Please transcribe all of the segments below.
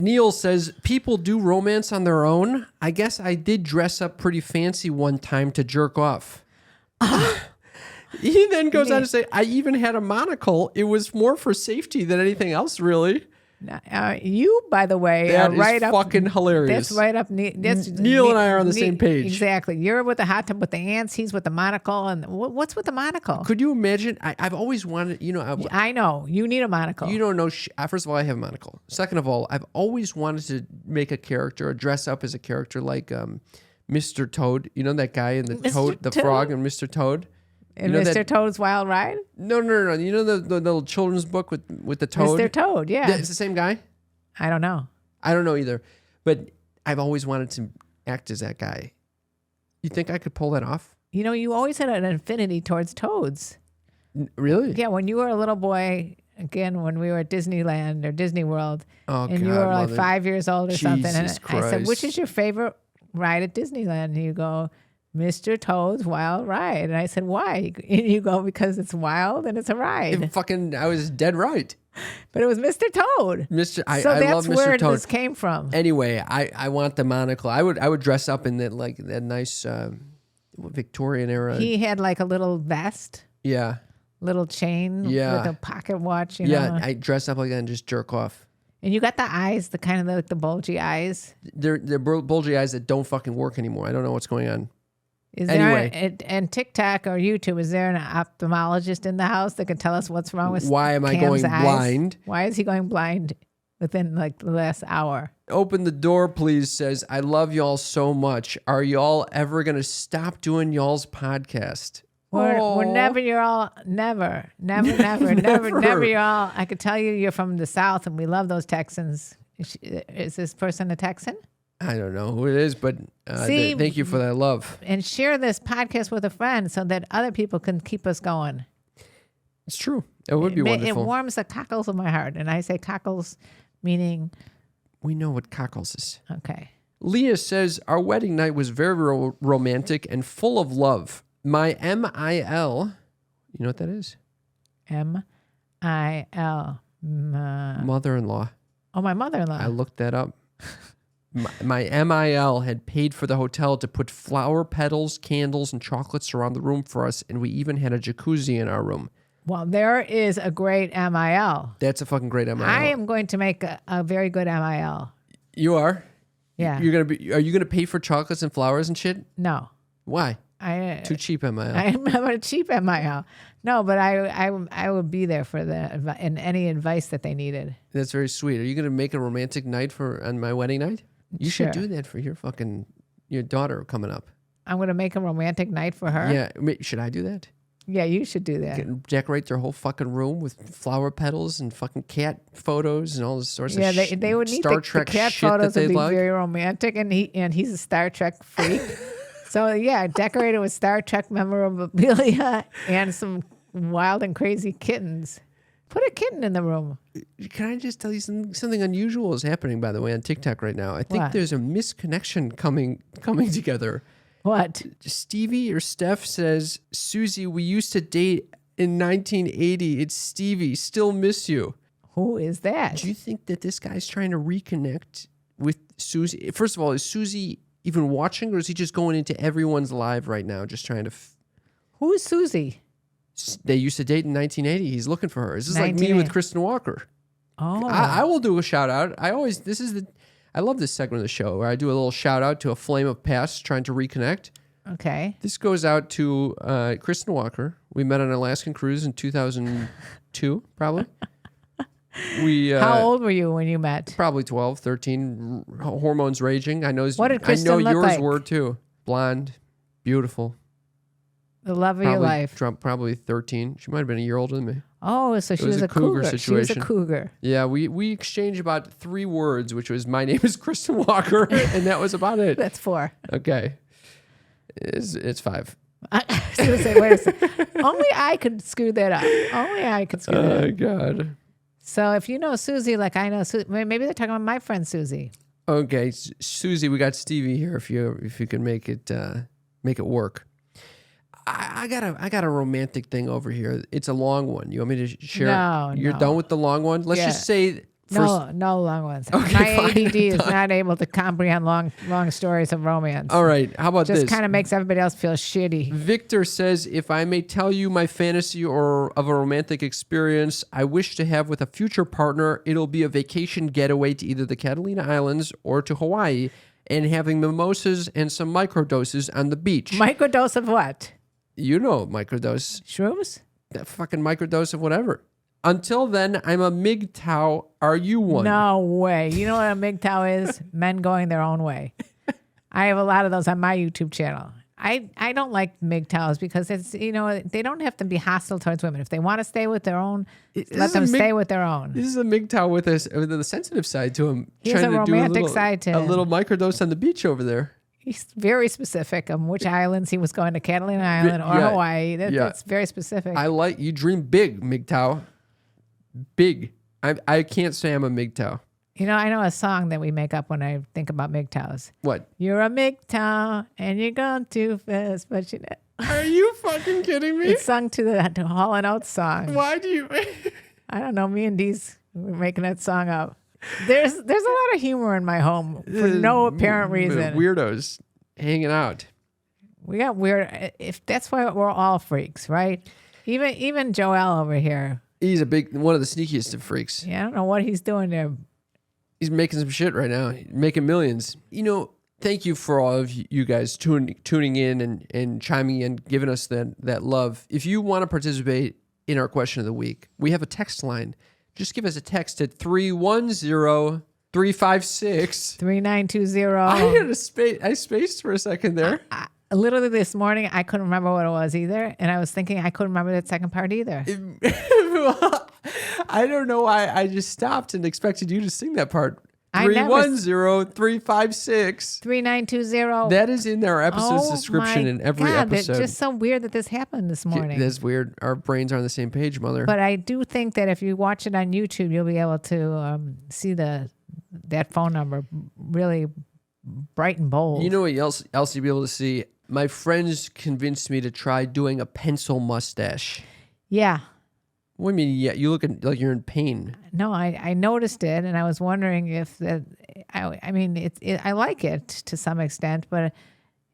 Neil says, people do romance on their own. I guess I did dress up pretty fancy one time to jerk off. He then goes on to say, I even had a monocle. It was more for safety than anything else, really. You, by the way, are right up. Fucking hilarious. That's right up. Neil and I are on the same page. Exactly. You're with the hot tub with the ants. He's with the monocle. And what's with the monocle? Could you imagine? I've always wanted, I know. You need a monocle. You don't know. First of all, I have a monocle. Second of all, I've always wanted to make a character or dress up as a character like Mr. Toad. You know that guy in the frog and Mr. Toad? In Mr. Toad's Wild Ride? No. You know the little children's book with the toad? Mr. Toad, yeah. It's the same guy? I don't know. I don't know either. But I've always wanted to act as that guy. You think I could pull that off? You always had an affinity towards toads. Really? Yeah, when you were a little boy, again, when we were at Disneyland or Disney World, and you were like 5 years old or something, and I said, which is your favorite ride at Disneyland? And you go, Mr. Toad's Wild Ride. And I said, why? And you go, because it's wild and it's a ride. I was dead right. But it was Mr. Toad. I that's love Mr. where Toad. This came from. Anyway, I want the monocle. I would dress up in that nice Victorian era. He had like a little vest. Yeah. Little chain with a pocket watch. Yeah, I dress up like that and just jerk off. And you got the eyes, the kind of the bulgy eyes. They're bulgy eyes that don't fucking work anymore. I don't know what's going on. And TikTok or YouTube, is there an ophthalmologist in the house that can tell us what's wrong with Why am I going blind? Why is he going blind within like the last hour? Open the door, please, says, I love y'all so much. Are y'all ever going to stop doing y'all's podcast? We're never, you're all, never you're all. I could tell you're from the South and we love those Texans. Is this person a Texan? I don't know who it is, but thank you for that love. And share this podcast with a friend so that other people can keep us going. It's true. It would be wonderful. It warms the cockles of my heart. And I say cockles meaning... We know what cockles is. Okay. Leah says, our wedding night was very romantic and full of love. My MIL, you know what that is? MIL. Mother-in-law. Oh, my mother-in-law. I looked that up. My MIL had paid for the hotel to put flower petals, candles, and chocolates around the room for us, and we even had a jacuzzi in our room. Well, there is a great MIL. That's a fucking great MIL. I am going to make a very good MIL. You are? Yeah. Are you gonna pay for chocolates and flowers and shit? No. Why? Too cheap MIL. I'm a cheap MIL. No, but I would be there for and any advice that they needed. That's very sweet. Are you gonna make a romantic night on my wedding night? You should do that for your daughter coming up. I'm going to make a romantic night for her. Yeah. Should I do that? Yeah, you should do that. Decorate their whole fucking room with flower petals and fucking cat photos and all this sorts of shit. Yeah, they would need Star Trek the cat shit photos that would be like. very romantic, and he's a Star Trek freak. So yeah, decorate it with Star Trek memorabilia and some wild and crazy kittens. Put a kitten in the room. Can I just tell you something unusual is happening, by the way, on TikTok right now? I think there's a misconnection coming together. What? Stevie or Steph says, Susie, we used to date in 1980. It's Stevie. Still miss you. Who is that? Do you think that this guy's trying to reconnect with Susie? First of all, is Susie even watching, or is he just going into everyone's live right now, just trying to... Who is Susie? They used to date in 1980. He's looking for her. This is like me with Kristen Walker. Oh. I will do a shout out. I love this segment of the show where I do a little shout out to a flame of past trying to reconnect. Okay. This goes out to Kristen Walker. We met on an Alaskan cruise in 2002, probably. How old were you when you met? Probably 12, 13. Hormones raging. I know. What did Kristen look yours like? were too. Blonde, beautiful. The love of your life. Probably 13. She might have been a year older than me. Oh, so she was a cougar situation. She was a cougar. Yeah, we exchanged about 3 words, which was, my name is Kristen Walker, and that was about it. That's 4. Okay. It's 5. I was going to say, wait a second. Only I could screw that up. Only I could screw that up. Oh, God. So if you know Susie like I know Susie, maybe they're talking about my friend Susie. Okay, Susie, we got Stevie here if you can make it work. I got a romantic thing over here. It's a long one. You want me to share? No, You're done with the long one? Let's just say No long ones. Okay, my ADD is not able to comprehend long stories of romance. All right. How about this? Just kind of makes everybody else feel shitty. Victor says, if I may tell you my fantasy or of a romantic experience I wish to have with a future partner, it'll be a vacation getaway to either the Catalina Islands or to Hawaii and having mimosas and some microdoses on the beach. Microdose of what? You know microdose. Shrooms? That fucking microdose of whatever. Until then, I'm a MGTOW. Are you one? No way. You know what a MGTOW is? Men going their own way. I have a lot of those on my YouTube channel. I don't like MGTOWs because it's, they don't have to be hostile towards women. If they want to stay with their own, let them stay with their own. This is a MGTOW with a sensitive side to him. He has a romantic side to him. A little microdose on the beach over there. He's very specific on which islands he was going to, Catalina Island or Hawaii. That's very specific. You dream big, MGTOW. Big. I can't say I'm a MGTOW. I know a song that we make up when I think about MGTOWs. What? You're a MGTOW and you're gone too fast, but you know. Are you fucking kidding me? It's sung to the Hall & Oates song. Why do you? I don't know. Me and Dee's were making that song up. There's a lot of humor in my home for no apparent reason. Weirdos hanging out. We got weird. If that's why we're all freaks, right? Even Joel over here. He's one of the sneakiest of freaks. Yeah, I don't know what he's doing there. He's making some shit right now. He's making millions. Thank you for all of you guys tuning in and chiming in, giving us that love. If you want to participate in our question of the week, we have a text line. Just give us a text at 310-356-3920. I spaced for a second there. Literally this morning, I couldn't remember what it was either. And I was thinking I couldn't remember that second part either. I don't know why I just stopped and expected you to sing that part. 310-356-3920. That is in our episode's description in every episode. It's just so weird that this happened this morning. That's weird. Our brains are on the same page, mother. But I do think that if you watch it on YouTube, you'll be able to see that phone number really bright and bold. You know what else you'll be able to see? My friends convinced me to try doing a pencil mustache. Yeah. What do you mean? Yeah, you look like you're in pain. No, I noticed it, and I was wondering if that. I mean, I like it to some extent, but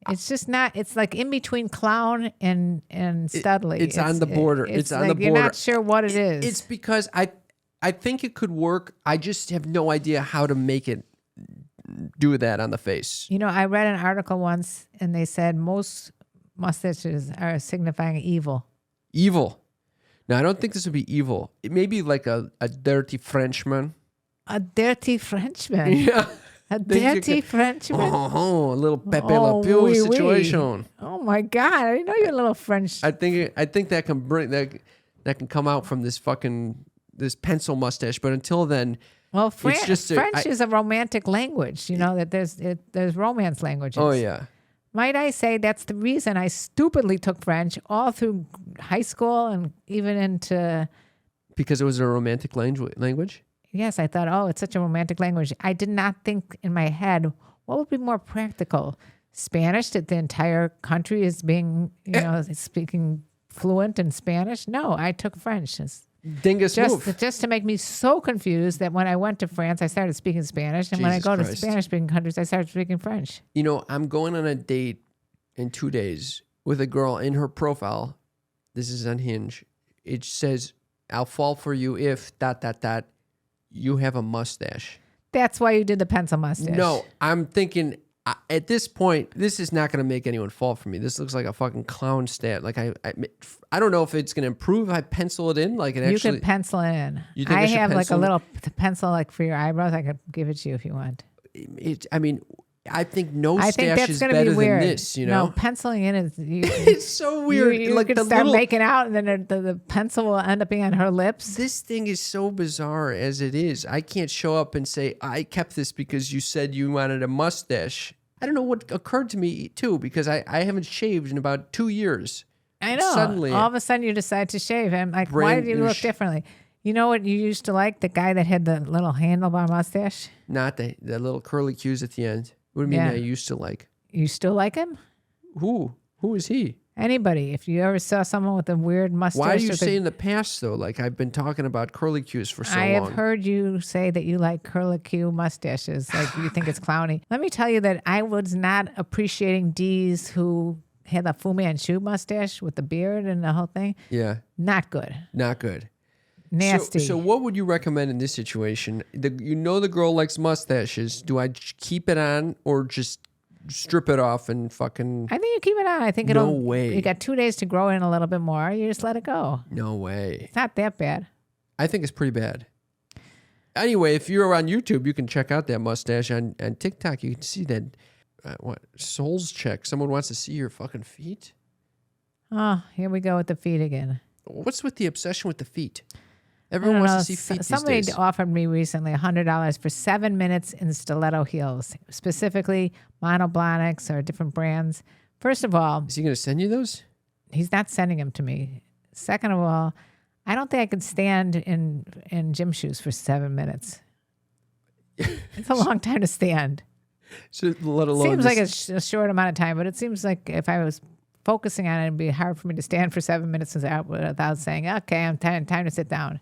it's just not. It's like in between clown and studly. It's on the border. It's on the border. You're not sure what it is. It's because I think it could work. I just have no idea how to make it do that on the face. I read an article once, and they said most mustaches are signifying evil. Evil. Now, I don't think this would be evil. It may be like a dirty Frenchman. A dirty Frenchman? Yeah. A dirty Frenchman? Oh, a little Pepe Le Pew situation. Oh, my God. I didn't know you were a little French. I think that can bring that can come out from this pencil mustache. But until then, well, French is a romantic language. That there's romance languages. Oh, yeah. Might I say that's the reason I stupidly took French all through high school and even into... Because it was a romantic language? Yes, I thought, it's such a romantic language. I did not think in my head, what would be more practical? Spanish, that the entire country is being, speaking fluent in Spanish? No, I took French. Dingus move. Just to make me so confused that when I went to France, I started speaking Spanish. And when I go to Spanish-speaking countries, I started speaking French. I'm going on a date in 2 days with a girl. In her profile, this is on Hinge, it says, I'll fall for you if ... you have a mustache. That's why you did the pencil mustache. No, I'm thinking... at this point, this is not going to make anyone fall for me. This looks like a fucking clown stat. Like I don't know if it's going to improve if I pencil it in. Like you can pencil it in. You think I have like a little pencil like for your eyebrows. I could give it to you if you want. I think stash is better than this. No, penciling in is. It's so weird. You like could start making out, and then the pencil will end up being on her lips. This thing is so bizarre as it is. I can't show up and say I kept this because you said you wanted a mustache. I don't know what occurred to me too because I haven't shaved in about 2 years. I know. Suddenly, all of a sudden you decide to shave. I'm like, why did you look differently? You know what you used to like? The guy that had the little handlebar mustache. Not the little curly cues at the end. What do you mean I used to like? You still like him? Who is he? Anybody. If you ever saw someone with a weird mustache. Why do you say in the past, though? Like, I've been talking about curlicues for so long. I have heard you say that you like curlicue mustaches. Like, you think it's clowny. Let me tell you that I was not appreciating D's who had the Fu Manchu mustache with the beard and the whole thing. Yeah. Not good. Not good. Nasty. So what would you recommend in this situation? You know the girl likes mustaches. Do I keep it on or just strip it off and fucking... I think you keep it on. I think No way. You got 2 days to grow in a little bit more. You just let it go. No way. It's not that bad. I think it's pretty bad. Anyway, if you're on YouTube, you can check out that mustache. On TikTok, you can see that... Souls check. Someone wants to see your fucking feet? Oh, here we go with the feet again. What's with the obsession with the feet? Everyone wants to see feet Somebody these days. offered me recently $100 for 7 minutes in stiletto heels, specifically Monoblonics or different brands. First of all... Is he going to send you those? He's not sending them to me. Second of all, I don't think I could stand in gym shoes for 7 minutes. It's a long time to stand. So, let alone seems like a short amount of time, but it seems like if I was focusing on it, it'd be hard for me to stand for 7 minutes without saying, okay, I'm time to sit down.